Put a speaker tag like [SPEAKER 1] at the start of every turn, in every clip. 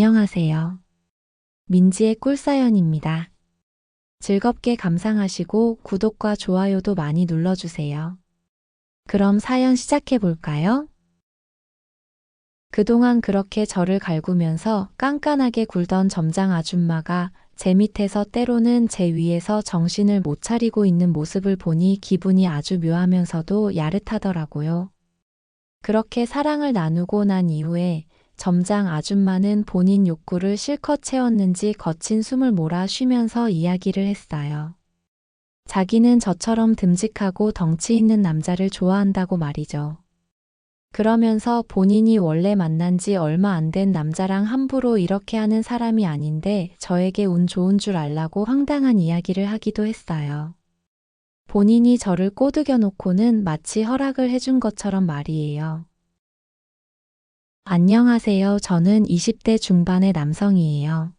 [SPEAKER 1] 안녕하세요. 민지의 꿀사연입니다. 즐겁게 감상하시고 구독과 좋아요도 많이 눌러주세요. 그럼 사연 시작해 볼까요? 그동안 그렇게 저를 갈구면서 깐깐하게 굴던 점장 아줌마가 제 밑에서 때로는 제 위에서 정신을 못 차리고 있는 모습을 보니 기분이 아주 묘하면서도 야릇하더라고요. 그렇게 사랑을 나누고 난 이후에 점장 아줌마는 본인 욕구를 실컷 채웠는지 거친 숨을 몰아 쉬면서 이야기를 했어요. 자기는 저처럼 듬직하고 덩치 있는 남자를 좋아한다고 말이죠. 그러면서 본인이 원래 만난 지 얼마 안 된 남자랑 함부로 이렇게 하는 사람이 아닌데 저에게 운 좋은 줄 알라고 황당한 이야기를 하기도 했어요. 본인이 저를 꼬드겨 놓고는 마치 허락을 해준 것처럼 말이에요. 안녕하세요. 저는 20대 중반의 남성이에요.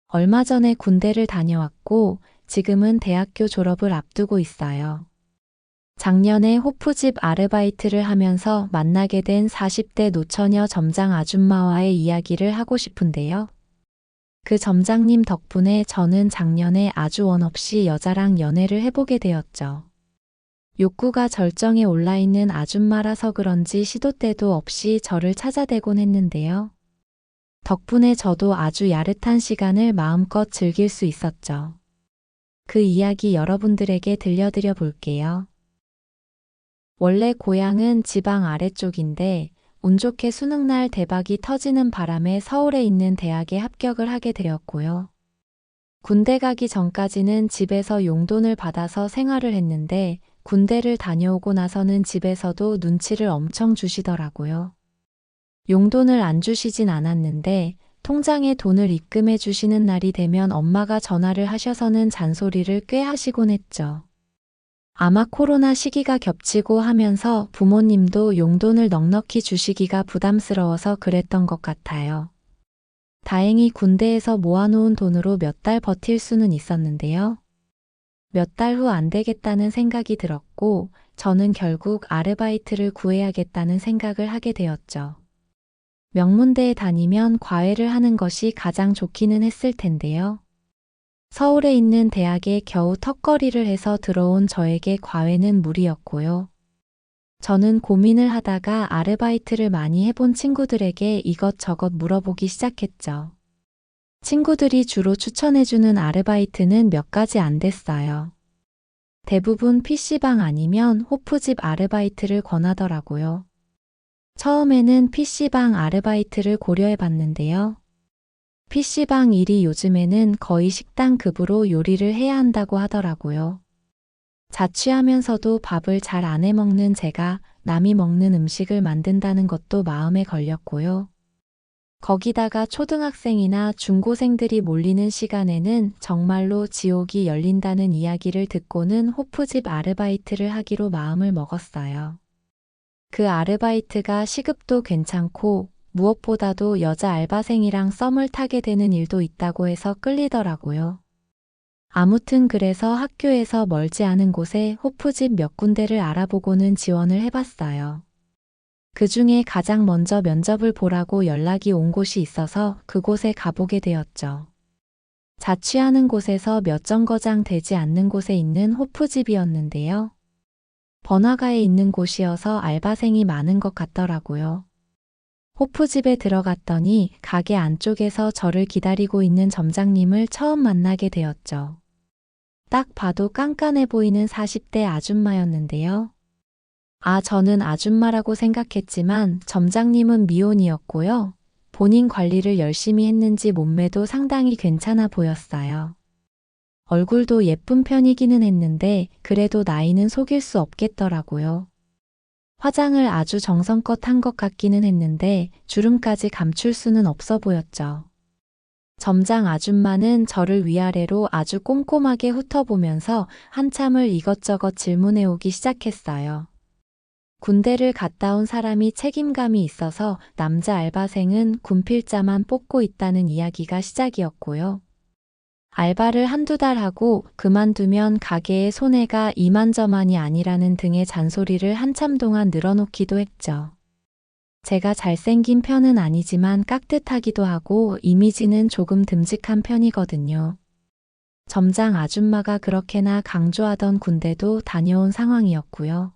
[SPEAKER 1] 얼마 전에 군대를 다녀왔고 지금은 대학교 졸업을 앞두고 있어요. 작년에 호프집 아르바이트를 하면서 만나게 된 40대 노처녀 점장 아줌마와의 이야기를 하고 싶은데요. 그 점장님 덕분에 저는 작년에 아주 원 없이 여자랑 연애를 해보게 되었죠. 욕구가 절정에 올라 있는 아줌마라서 그런지 시도 때도 없이 저를 찾아대곤 했는데요. 덕분에 저도 아주 야릇한 시간을 마음껏 즐길 수 있었죠. 그 이야기 여러분들에게 들려드려 볼게요. 원래 고향은 지방 아래쪽인데 운 좋게 수능날 대박이 터지는 바람에 서울에 있는 대학에 합격을 하게 되었고요. 군대 가기 전까지는 집에서 용돈을 받아서 생활을 했는데 군대를 다녀오고 나서는 집에서도 눈치를 엄청 주시더라고요. 용돈을 안 주시진 않았는데 통장에 돈을 입금해 주시는 날이 되면 엄마가 전화를 하셔서는 잔소리를 꽤 하시곤 했죠. 아마 코로나 시기가 겹치고 하면서 부모님도 용돈을 넉넉히 주시기가 부담스러워서 그랬던 것 같아요. 다행히 군대에서 모아놓은 돈으로 몇 달 버틸 수는 있었는데요. 몇 달 후 안 되겠다는 생각이 들었고 저는 결국 아르바이트를 구해야겠다는 생각을 하게 되었죠. 명문대에 다니면 과외를 하는 것이 가장 좋기는 했을 텐데요. 서울에 있는 대학에 겨우 턱걸이를 해서 들어온 저에게 과외는 무리였고요. 저는 고민을 하다가 아르바이트를 많이 해본 친구들에게 이것저것 물어보기 시작했죠. 친구들이 주로 추천해주는 아르바이트는 몇 가지 안 됐어요. 대부분 PC방 아니면 호프집 아르바이트를 권하더라고요. 처음에는 PC방 아르바이트를 고려해봤는데요. PC방 일이 요즘에는 거의 식당 급으로 요리를 해야 한다고 하더라고요. 자취하면서도 밥을 잘 안 해먹는 제가 남이 먹는 음식을 만든다는 것도 마음에 걸렸고요. 거기다가 초등학생이나 중고생들이 몰리는 시간에는 정말로 지옥이 열린다는 이야기를 듣고는 호프집 아르바이트를 하기로 마음을 먹었어요. 그 아르바이트가 시급도 괜찮고 무엇보다도 여자 알바생이랑 썸을 타게 되는 일도 있다고 해서 끌리더라고요. 아무튼 그래서 학교에서 멀지 않은 곳에 호프집 몇 군데를 알아보고는 지원을 해봤어요. 그 중에 가장 먼저 면접을 보라고 연락이 온 곳이 있어서 그곳에 가보게 되었죠. 자취하는 곳에서 몇 정거장 되지 않는 곳에 있는 호프집이었는데요. 번화가에 있는 곳이어서 알바생이 많은 것 같더라고요. 호프집에 들어갔더니 가게 안쪽에서 저를 기다리고 있는 점장님을 처음 만나게 되었죠. 딱 봐도 깐깐해 보이는 40대 아줌마였는데요. 저는 아줌마라고 생각했지만 점장님은 미혼이었고요. 본인 관리를 열심히 했는지 몸매도 상당히 괜찮아 보였어요. 얼굴도 예쁜 편이기는 했는데 그래도 나이는 속일 수 없겠더라고요. 화장을 아주 정성껏 한 것 같기는 했는데 주름까지 감출 수는 없어 보였죠. 점장 아줌마는 저를 위아래로 아주 꼼꼼하게 훑어보면서 한참을 이것저것 질문해 오기 시작했어요. 군대를 갔다 온 사람이 책임감이 있어서 남자 알바생은 군필자만 뽑고 있다는 이야기가 시작이었고요. 알바를 한두 달 하고 그만두면 가게의 손해가 이만저만이 아니라는 등의 잔소리를 한참 동안 늘어놓기도 했죠. 제가 잘생긴 편은 아니지만 깍듯하기도 하고 이미지는 조금 듬직한 편이거든요. 점장 아줌마가 그렇게나 강조하던 군대도 다녀온 상황이었고요.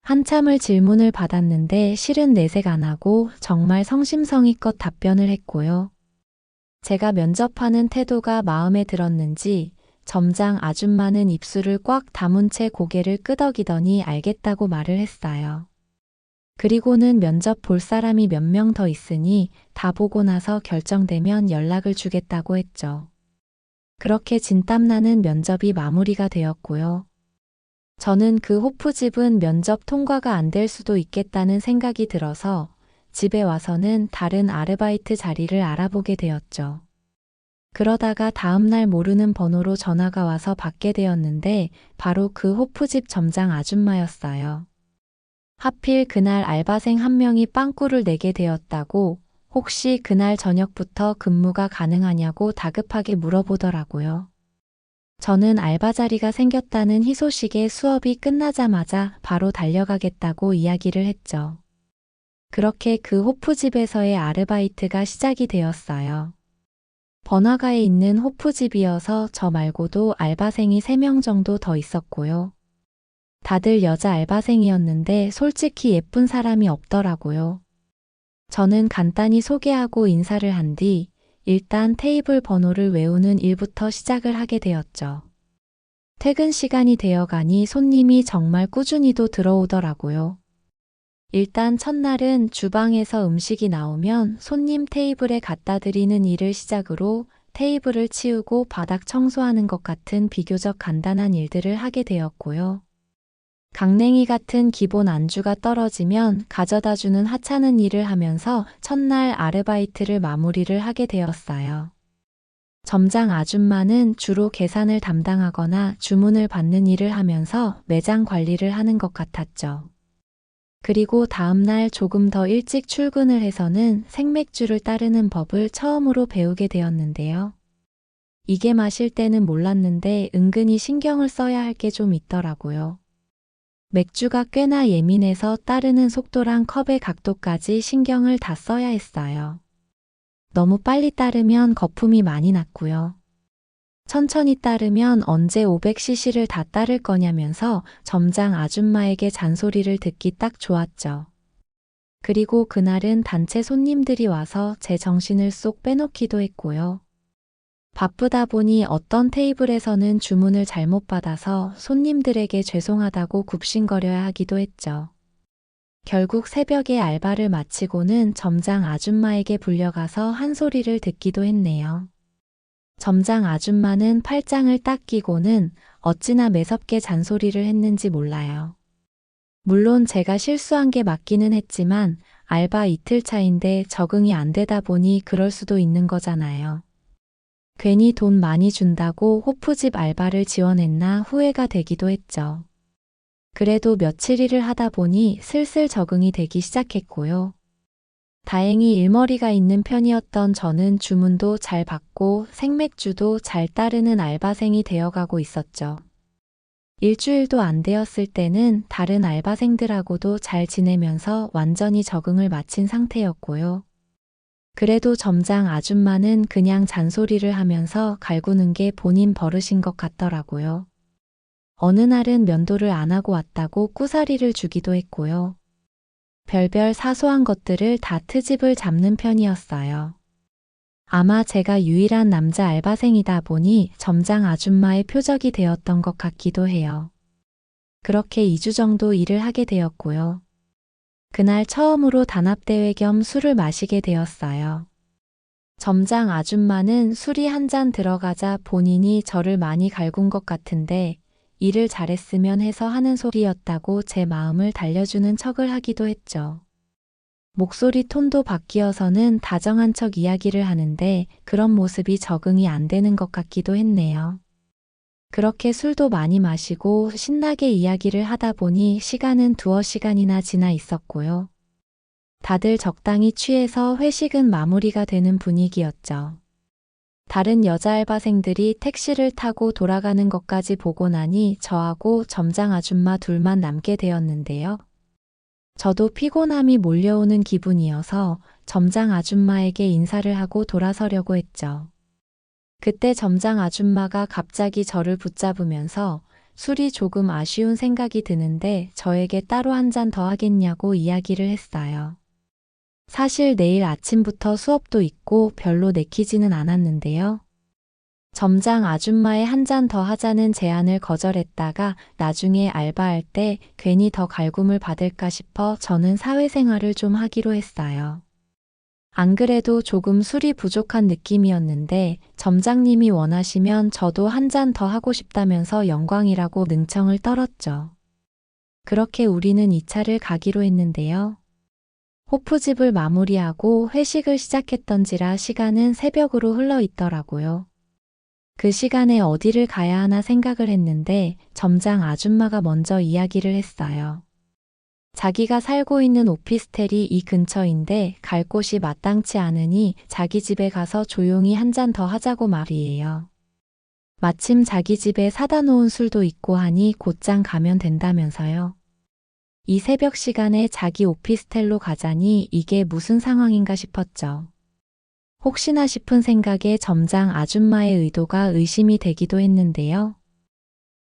[SPEAKER 1] 한참을 질문을 받았는데 실은 내색 안 하고 정말 성심성의껏 답변을 했고요. 제가 면접하는 태도가 마음에 들었는지 점장 아줌마는 입술을 꽉 다문 채 고개를 끄덕이더니 알겠다고 말을 했어요. 그리고는 면접 볼 사람이 몇 명 더 있으니 다 보고 나서 결정되면 연락을 주겠다고 했죠. 그렇게 진땀나는 면접이 마무리가 되었고요. 저는 그 호프집은 면접 통과가 안 될 수도 있겠다는 생각이 들어서 집에 와서는 다른 아르바이트 자리를 알아보게 되었죠. 그러다가 다음날 모르는 번호로 전화가 와서 받게 되었는데 바로 그 호프집 점장 아줌마였어요. 하필 그날 알바생 한 명이 빵꾸를 내게 되었다고 혹시 그날 저녁부터 근무가 가능하냐고 다급하게 물어보더라고요. 저는 알바 자리가 생겼다는 희소식에 수업이 끝나자마자 바로 달려가겠다고 이야기를 했죠. 그렇게 그 호프집에서의 아르바이트가 시작이 되었어요. 번화가에 있는 호프집이어서 저 말고도 알바생이 3명 정도 더 있었고요. 다들 여자 알바생이었는데 솔직히 예쁜 사람이 없더라고요. 저는 간단히 소개하고 인사를 한 뒤 일단 테이블 번호를 외우는 일부터 시작을 하게 되었죠. 퇴근 시간이 되어가니 손님이 정말 꾸준히도 들어오더라고요. 일단 첫날은 주방에서 음식이 나오면 손님 테이블에 갖다 드리는 일을 시작으로 테이블을 치우고 바닥 청소하는 것 같은 비교적 간단한 일들을 하게 되었고요. 강냉이 같은 기본 안주가 떨어지면 가져다 주는 하찮은 일을 하면서 첫날 아르바이트를 마무리를 하게 되었어요. 점장 아줌마는 주로 계산을 담당하거나 주문을 받는 일을 하면서 매장 관리를 하는 것 같았죠. 그리고 다음날 조금 더 일찍 출근을 해서는 생맥주를 따르는 법을 처음으로 배우게 되었는데요. 이게 마실 때는 몰랐는데 은근히 신경을 써야 할 게 좀 있더라고요. 맥주가 꽤나 예민해서 따르는 속도랑 컵의 각도까지 신경을 다 써야 했어요. 너무 빨리 따르면 거품이 많이 났고요. 천천히 따르면 언제 500cc를 다 따를 거냐면서 점장 아줌마에게 잔소리를 듣기 딱 좋았죠. 그리고 그날은 단체 손님들이 와서 제 정신을 쏙 빼놓기도 했고요. 바쁘다 보니 어떤 테이블에서는 주문을 잘못 받아서 손님들에게 죄송하다고 굽신거려야 하기도 했죠. 결국 새벽에 알바를 마치고는 점장 아줌마에게 불려가서 한 소리를 듣기도 했네요. 점장 아줌마는 팔짱을 딱 끼고는 어찌나 매섭게 잔소리를 했는지 몰라요. 물론 제가 실수한 게 맞기는 했지만 알바 이틀 차인데 적응이 안 되다 보니 그럴 수도 있는 거잖아요. 괜히 돈 많이 준다고 호프집 알바를 지원했나 후회가 되기도 했죠. 그래도 며칠 일을 하다 보니 슬슬 적응이 되기 시작했고요. 다행히 일머리가 있는 편이었던 저는 주문도 잘 받고 생맥주도 잘 따르는 알바생이 되어가고 있었죠. 일주일도 안 되었을 때는 다른 알바생들하고도 잘 지내면서 완전히 적응을 마친 상태였고요. 그래도 점장 아줌마는 그냥 잔소리를 하면서 갈구는 게 본인 버릇인 것 같더라고요. 어느 날은 면도를 안 하고 왔다고 꾸사리를 주기도 했고요. 별별 사소한 것들을 다 트집을 잡는 편이었어요. 아마 제가 유일한 남자 알바생이다 보니 점장 아줌마의 표적이 되었던 것 같기도 해요. 그렇게 2주 정도 일을 하게 되었고요. 그날 처음으로 단합대회 겸 술을 마시게 되었어요. 점장 아줌마는 술이 한 잔 들어가자 본인이 저를 많이 갈군 것 같은데 일을 잘했으면 해서 하는 소리였다고 제 마음을 달래주는 척을 하기도 했죠. 목소리 톤도 바뀌어서는 다정한 척 이야기를 하는데 그런 모습이 적응이 안 되는 것 같기도 했네요. 그렇게 술도 많이 마시고 신나게 이야기를 하다 보니 시간은 2시간이나 지나 있었고요. 다들 적당히 취해서 회식은 마무리가 되는 분위기였죠. 다른 여자 알바생들이 택시를 타고 돌아가는 것까지 보고 나니 저하고 점장 아줌마 둘만 남게 되었는데요. 저도 피곤함이 몰려오는 기분이어서 점장 아줌마에게 인사를 하고 돌아서려고 했죠. 그때 점장 아줌마가 갑자기 저를 붙잡으면서 술이 조금 아쉬운 생각이 드는데 저에게 따로 한 잔 더 하겠냐고 이야기를 했어요. 사실 내일 아침부터 수업도 있고 별로 내키지는 않았는데요. 점장 아줌마의 한 잔 더 하자는 제안을 거절했다가 나중에 알바할 때 괜히 더 갈굼을 받을까 싶어 저는 사회생활을 좀 하기로 했어요. 안 그래도 조금 술이 부족한 느낌이었는데 점장님이 원하시면 저도 한 잔 더 하고 싶다면서 영광이라고 능청을 떨었죠. 그렇게 우리는 2차를 가기로 했는데요. 호프집을 마무리하고 회식을 시작했던지라 시간은 새벽으로 흘러 있더라고요. 그 시간에 어디를 가야 하나 생각을 했는데 점장 아줌마가 먼저 이야기를 했어요. 자기가 살고 있는 오피스텔이 이 근처인데 갈 곳이 마땅치 않으니 자기 집에 가서 조용히 한 잔 더 하자고 말이에요. 마침 자기 집에 사다 놓은 술도 있고 하니 곧장 가면 된다면서요. 이 새벽 시간에 자기 오피스텔로 가자니 이게 무슨 상황인가 싶었죠. 혹시나 싶은 생각에 점장 아줌마의 의도가 의심이 되기도 했는데요.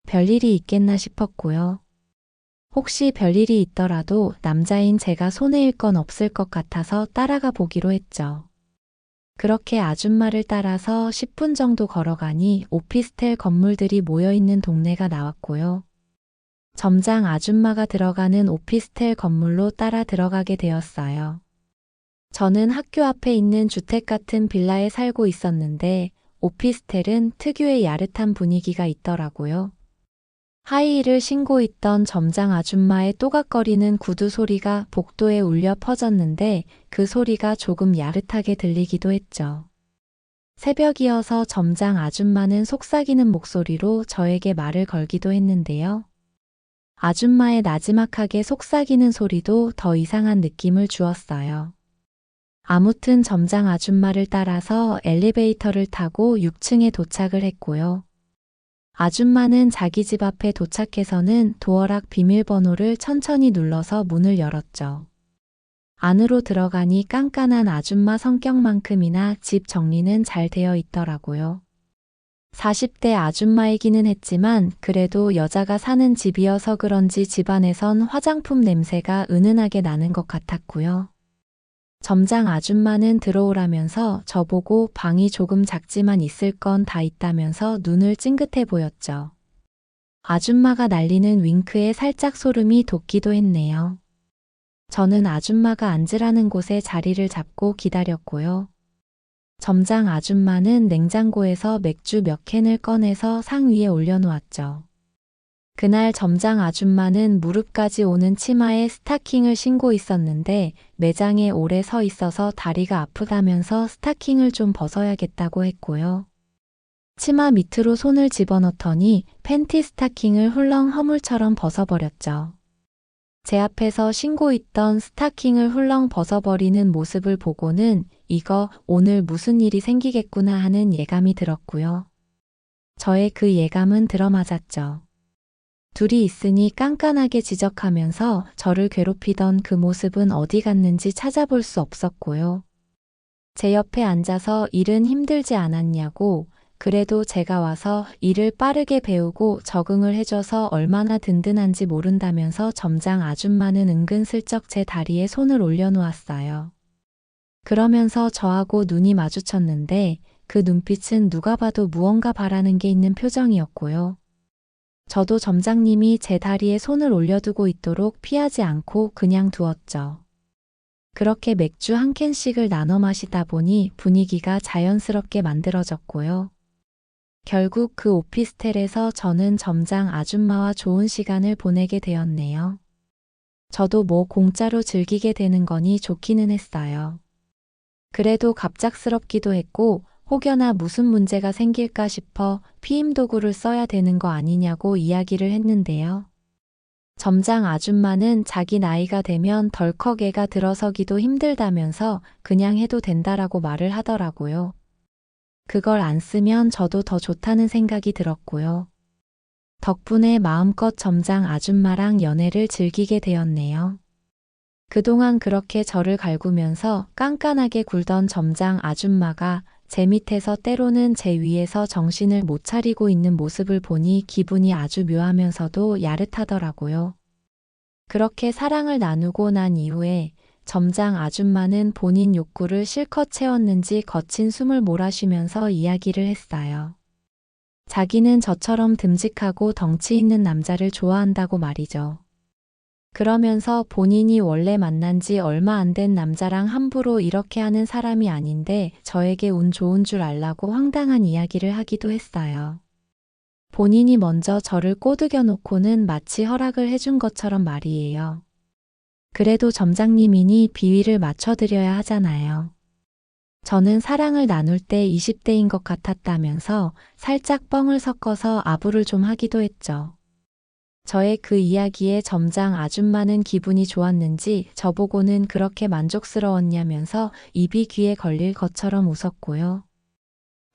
[SPEAKER 1] 별일이 있겠나 싶었고요. 혹시 별일이 있더라도 남자인 제가 손해일 건 없을 것 같아서 따라가 보기로 했죠. 그렇게 아줌마를 따라서 10분 정도 걸어가니 오피스텔 건물들이 모여있는 동네가 나왔고요. 점장 아줌마가 들어가는 오피스텔 건물로 따라 들어가게 되었어요. 저는 학교 앞에 있는 주택 같은 빌라에 살고 있었는데 오피스텔은 특유의 야릇한 분위기가 있더라고요. 하이힐을 신고 있던 점장 아줌마의 또각거리는 구두 소리가 복도에 울려 퍼졌는데 그 소리가 조금 야릇하게 들리기도 했죠. 새벽이어서 점장 아줌마는 속삭이는 목소리로 저에게 말을 걸기도 했는데요. 아줌마의 나지막하게 속삭이는 소리도 더 이상한 느낌을 주었어요. 아무튼 점장 아줌마를 따라서 엘리베이터를 타고 6층에 도착을 했고요. 아줌마는 자기 집 앞에 도착해서는 도어락 비밀번호를 천천히 눌러서 문을 열었죠. 안으로 들어가니 깐깐한 아줌마 성격만큼이나 집 정리는 잘 되어 있더라고요. 40대 아줌마이기는 했지만 그래도 여자가 사는 집이어서 그런지 집안에선 화장품 냄새가 은은하게 나는 것 같았고요. 점장 아줌마는 들어오라면서 저보고 방이 조금 작지만 있을 건 다 있다면서 눈을 찡긋해 보였죠. 아줌마가 날리는 윙크에 살짝 소름이 돋기도 했네요. 저는 아줌마가 앉으라는 곳에 자리를 잡고 기다렸고요. 점장 아줌마는 냉장고에서 맥주 몇 캔을 꺼내서 상 위에 올려놓았죠. 그날 점장 아줌마는 무릎까지 오는 치마에 스타킹을 신고 있었는데 매장에 오래 서 있어서 다리가 아프다면서 스타킹을 좀 벗어야겠다고 했고요. 치마 밑으로 손을 집어넣더니 팬티 스타킹을 훌렁 허물처럼 벗어버렸죠. 제 앞에서 신고 있던 스타킹을 훌렁 벗어버리는 모습을 보고는 이거 오늘 무슨 일이 생기겠구나 하는 예감이 들었고요. 저의 그 예감은 들어맞았죠. 둘이 있으니 깐깐하게 지적하면서 저를 괴롭히던 그 모습은 어디 갔는지 찾아볼 수 없었고요. 제 옆에 앉아서 일은 힘들지 않았냐고, 그래도 제가 와서 일을 빠르게 배우고 적응을 해줘서 얼마나 든든한지 모른다면서 점장 아줌마는 은근슬쩍 제 다리에 손을 올려놓았어요. 그러면서 저하고 눈이 마주쳤는데 그 눈빛은 누가 봐도 무언가 바라는 게 있는 표정이었고요. 저도 점장님이 제 다리에 손을 올려두고 있도록 피하지 않고 그냥 두었죠. 그렇게 맥주 한 캔씩을 나눠 마시다 보니 분위기가 자연스럽게 만들어졌고요. 결국 그 오피스텔에서 저는 점장 아줌마와 좋은 시간을 보내게 되었네요. 저도 뭐 공짜로 즐기게 되는 거니 좋기는 했어요. 그래도 갑작스럽기도 했고 혹여나 무슨 문제가 생길까 싶어 피임 도구를 써야 되는 거 아니냐고 이야기를 했는데요. 점장 아줌마는 자기 나이가 되면 덜컥 애가 들어서기도 힘들다면서 그냥 해도 된다라고 말을 하더라고요. 그걸 안 쓰면 저도 더 좋다는 생각이 들었고요. 덕분에 마음껏 점장 아줌마랑 연애를 즐기게 되었네요. 그동안 그렇게 저를 갈구면서 깐깐하게 굴던 점장 아줌마가 제 밑에서 때로는 제 위에서 정신을 못 차리고 있는 모습을 보니 기분이 아주 묘하면서도 야릇하더라고요. 그렇게 사랑을 나누고 난 이후에 점장 아줌마는 본인 욕구를 실컷 채웠는지 거친 숨을 몰아쉬면서 이야기를 했어요. 자기는 저처럼 듬직하고 덩치 있는 남자를 좋아한다고 말이죠. 그러면서 본인이 원래 만난 지 얼마 안 된 남자랑 함부로 이렇게 하는 사람이 아닌데 저에게 운 좋은 줄 알라고 황당한 이야기를 하기도 했어요. 본인이 먼저 저를 꼬드겨 놓고는 마치 허락을 해준 것처럼 말이에요. 그래도 점장님이니 비위를 맞춰드려야 하잖아요. 저는 사랑을 나눌 때 20대인 것 같았다면서 살짝 뻥을 섞어서 아부를 좀 하기도 했죠. 저의 그 이야기에 점장 아줌마는 기분이 좋았는지 저보고는 그렇게 만족스러웠냐면서 입이 귀에 걸릴 것처럼 웃었고요.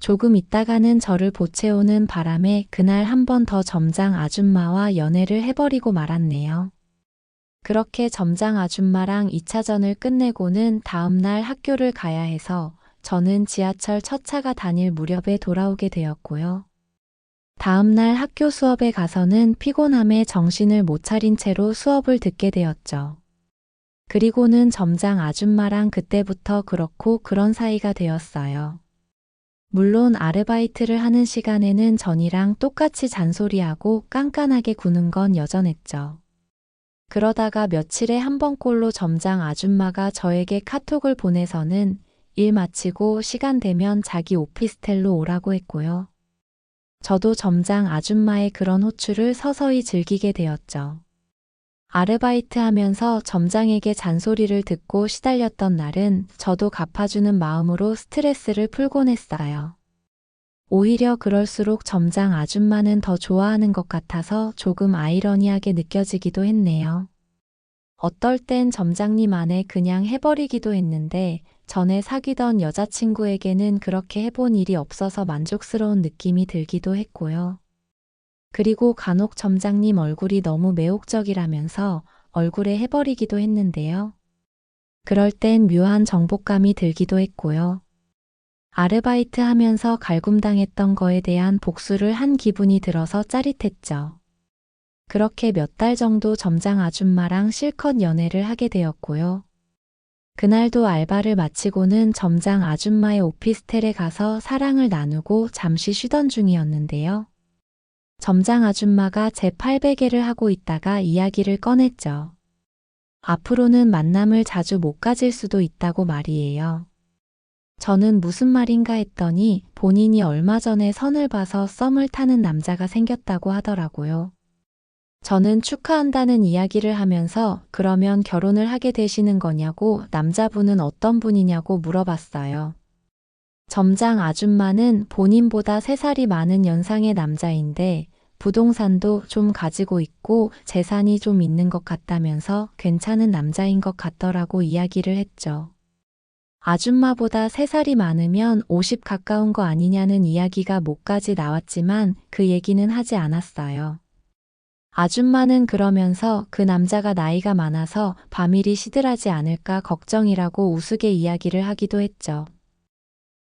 [SPEAKER 1] 조금 있다가는 저를 보채오는 바람에 그날 한 번 더 점장 아줌마와 연애를 해버리고 말았네요. 그렇게 점장 아줌마랑 2차전을 끝내고는 다음날 학교를 가야 해서 저는 지하철 첫 차가 다닐 무렵에 돌아오게 되었고요. 다음날 학교 수업에 가서는 피곤함에 정신을 못 차린 채로 수업을 듣게 되었죠. 그리고는 점장 아줌마랑 그때부터 그렇고 그런 사이가 되었어요. 물론 아르바이트를 하는 시간에는 전이랑 똑같이 잔소리하고 깐깐하게 구는 건 여전했죠. 그러다가 며칠에 한 번꼴로 점장 아줌마가 저에게 카톡을 보내서는 일 마치고 시간 되면 자기 오피스텔로 오라고 했고요. 저도 점장 아줌마의 그런 호출을 서서히 즐기게 되었죠. 아르바이트 하면서 점장에게 잔소리를 듣고 시달렸던 날은 저도 갚아주는 마음으로 스트레스를 풀곤 했어요. 오히려 그럴수록 점장 아줌마는 더 좋아하는 것 같아서 조금 아이러니하게 느껴지기도 했네요. 어떨 땐 점장님 안에 그냥 해버리기도 했는데 전에 사귀던 여자친구에게는 그렇게 해본 일이 없어서 만족스러운 느낌이 들기도 했고요. 그리고 간혹 점장님 얼굴이 너무 매혹적이라면서 얼굴에 해버리기도 했는데요. 그럴 땐 묘한 정복감이 들기도 했고요. 아르바이트 하면서 갈굼당했던 거에 대한 복수를 한 기분이 들어서 짜릿했죠. 그렇게 몇 달 정도 점장 아줌마랑 실컷 연애를 하게 되었고요. 그날도 알바를 마치고는 점장 아줌마의 오피스텔에 가서 사랑을 나누고 잠시 쉬던 중이었는데요. 점장 아줌마가 제 팔베개를 하고 있다가 이야기를 꺼냈죠. 앞으로는 만남을 자주 못 가질 수도 있다고 말이에요. 저는 무슨 말인가 했더니 본인이 얼마 전에 선을 봐서 썸을 타는 남자가 생겼다고 하더라고요. 저는 축하한다는 이야기를 하면서 그러면 결혼을 하게 되시는 거냐고 남자분은 어떤 분이냐고 물어봤어요. 점장 아줌마는 본인보다 3살이 많은 연상의 남자인데 부동산도 좀 가지고 있고 재산이 좀 있는 것 같다면서 괜찮은 남자인 것 같더라고 이야기를 했죠. 아줌마보다 3살이 많으면 50 가까운 거 아니냐는 이야기가 목까지 나왔지만 그 얘기는 하지 않았어요. 아줌마는 그러면서 그 남자가 나이가 많아서 바밀이 시들하지 않을까 걱정이라고 우스개 이야기를 하기도 했죠.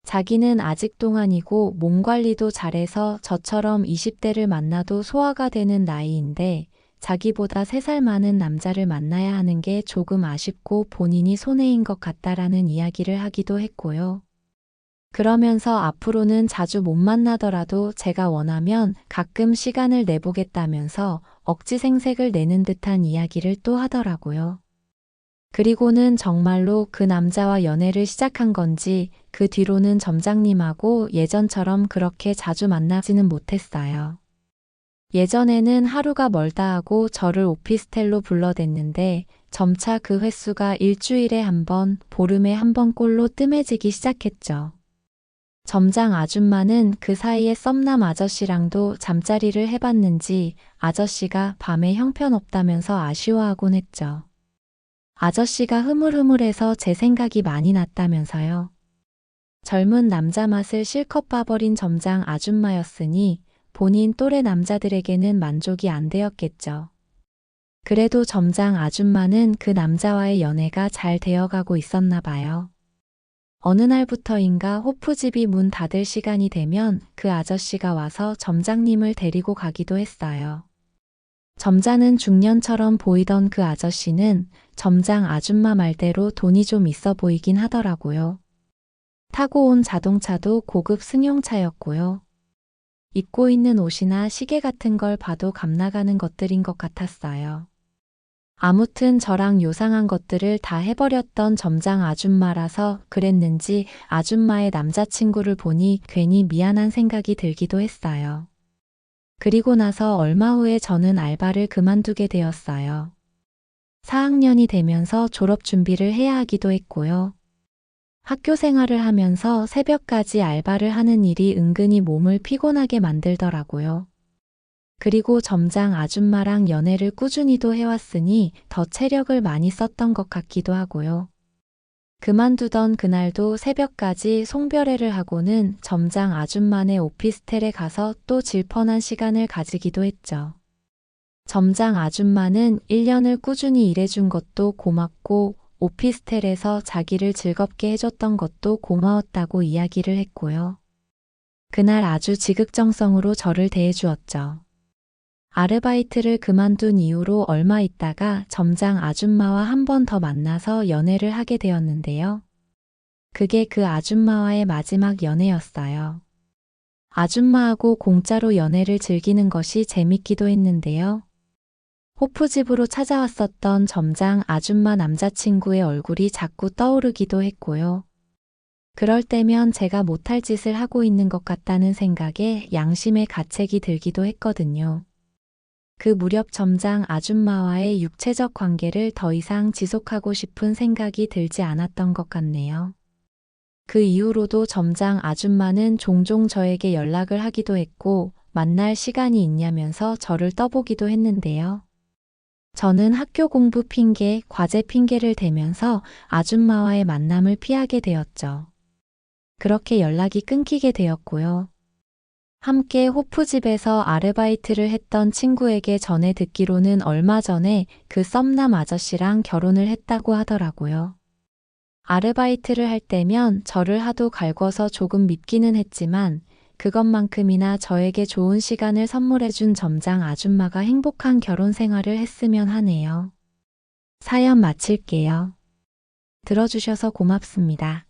[SPEAKER 1] 자기는 아직 동안이고 몸 관리도 잘해서 저처럼 20대를 만나도 소화가 되는 나이인데 자기보다 3살 많은 남자를 만나야 하는 게 조금 아쉽고 본인이 손해인 것 같다라는 이야기를 하기도 했고요. 그러면서 앞으로는 자주 못 만나더라도 제가 원하면 가끔 시간을 내보겠다면서 억지 생색을 내는 듯한 이야기를 또 하더라고요. 그리고는 정말로 그 남자와 연애를 시작한 건지 그 뒤로는 점장님하고 예전처럼 그렇게 자주 만나지는 못했어요. 예전에는 하루가 멀다 하고 저를 오피스텔로 불러댔는데 점차 그 횟수가 일주일에 한 번, 보름에 한 번꼴로 뜸해지기 시작했죠. 점장 아줌마는 그 사이에 썸남 아저씨랑도 잠자리를 해봤는지 아저씨가 밤에 형편없다면서 아쉬워하곤 했죠. 아저씨가 흐물흐물해서 제 생각이 많이 났다면서요. 젊은 남자 맛을 실컷 봐버린 점장 아줌마였으니 본인 또래 남자들에게는 만족이 안 되었겠죠. 그래도 점장 아줌마는 그 남자와의 연애가 잘 되어가고 있었나 봐요. 어느 날부터인가 호프집이 문 닫을 시간이 되면 그 아저씨가 와서 점장님을 데리고 가기도 했어요. 점잖은 중년처럼 보이던 그 아저씨는 점장 아줌마 말대로 돈이 좀 있어 보이긴 하더라고요. 타고 온 자동차도 고급 승용차였고요. 입고 있는 옷이나 시계 같은 걸 봐도 값나가는 것들인 것 같았어요. 아무튼 저랑 요상한 것들을 다 해버렸던 점장 아줌마라서 그랬는지 아줌마의 남자친구를 보니 괜히 미안한 생각이 들기도 했어요. 그리고 나서 얼마 후에 저는 알바를 그만두게 되었어요. 4학년이 되면서 졸업 준비를 해야 하기도 했고요. 학교 생활을 하면서 새벽까지 알바를 하는 일이 은근히 몸을 피곤하게 만들더라고요. 그리고 점장 아줌마랑 연애를 꾸준히도 해왔으니 더 체력을 많이 썼던 것 같기도 하고요. 그만두던 그날도 새벽까지 송별회를 하고는 점장 아줌마네 오피스텔에 가서 또 질펀한 시간을 가지기도 했죠. 점장 아줌마는 1년을 꾸준히 일해준 것도 고맙고 오피스텔에서 자기를 즐겁게 해줬던 것도 고마웠다고 이야기를 했고요. 그날 아주 지극정성으로 저를 대해주었죠. 아르바이트를 그만둔 이후로 얼마 있다가 점장 아줌마와 한 번 더 만나서 연애를 하게 되었는데요. 그게 그 아줌마와의 마지막 연애였어요. 아줌마하고 공짜로 연애를 즐기는 것이 재밌기도 했는데요. 호프집으로 찾아왔었던 점장 아줌마 남자친구의 얼굴이 자꾸 떠오르기도 했고요. 그럴 때면 제가 못할 짓을 하고 있는 것 같다는 생각에 양심의 가책이 들기도 했거든요. 그 무렵 점장 아줌마와의 육체적 관계를 더 이상 지속하고 싶은 생각이 들지 않았던 것 같네요. 그 이후로도 점장 아줌마는 종종 저에게 연락을 하기도 했고 만날 시간이 있냐면서 저를 떠보기도 했는데요. 저는 학교 공부 핑계, 과제 핑계를 대면서 아줌마와의 만남을 피하게 되었죠. 그렇게 연락이 끊기게 되었고요. 함께 호프집에서 아르바이트를 했던 친구에게 전해 듣기로는 얼마 전에 그 썸남 아저씨랑 결혼을 했다고 하더라고요. 아르바이트를 할 때면 저를 하도 갈궈서 조금 밉기는 했지만 그것만큼이나 저에게 좋은 시간을 선물해준 점장 아줌마가 행복한 결혼 생활을 했으면 하네요. 사연 마칠게요. 들어주셔서 고맙습니다.